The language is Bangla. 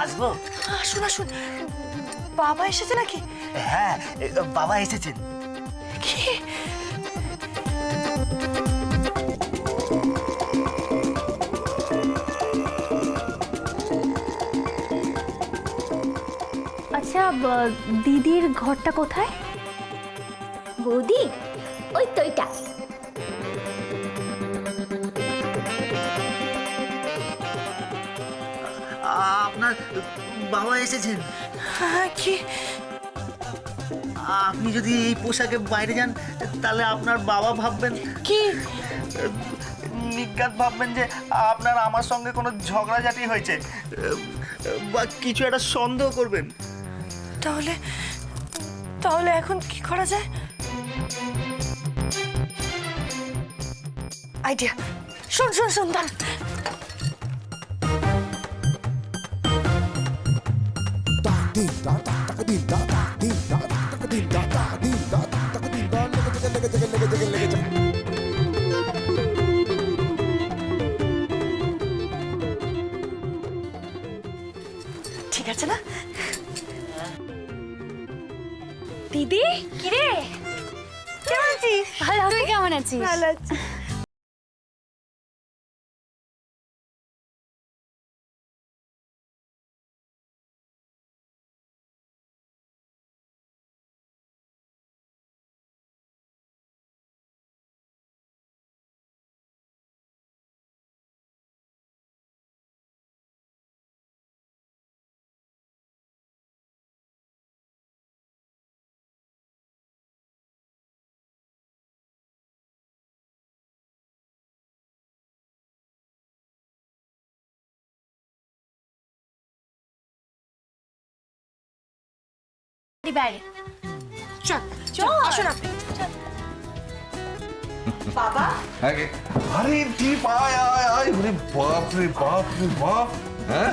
আসবো? আসুন আসুন, বাবা এসেছে নাকি? হ্যাঁ, বাবা এসেছেন। কি? আচ্ছা, দিদির ঘরটা কোথায়? বৌদি, ওই তো এটা। আপনার বাবা এসেছেন। হ্যাঁ, কি? আপনি যদি এই পোশাকে বাইরে যান তাহলে আপনার বাবা ভাববেন কি? নিজ্ঞাত ভাববেন যে আপনার আমার সঙ্গে কোনো ঝগড়াঝাটি হয়েছে, বা কিছু একটা সন্দেহ করবেন। তাহলে তাহলে এখন কি করা যায়? আইডিয়া! শোন শোন শোন, দাঁড়া। ঠিক আছে না? দিদি, কিরে? কেমন আছিস? ভালো, তুই কেমন আছিস? ভালো আছি। বাইরে চল চল, আসুন আপনি। বাবা, আরে দীপ, আয় আয় আয়, ওরে বাপ রে বাপ রে বাপ। হ্যাঁ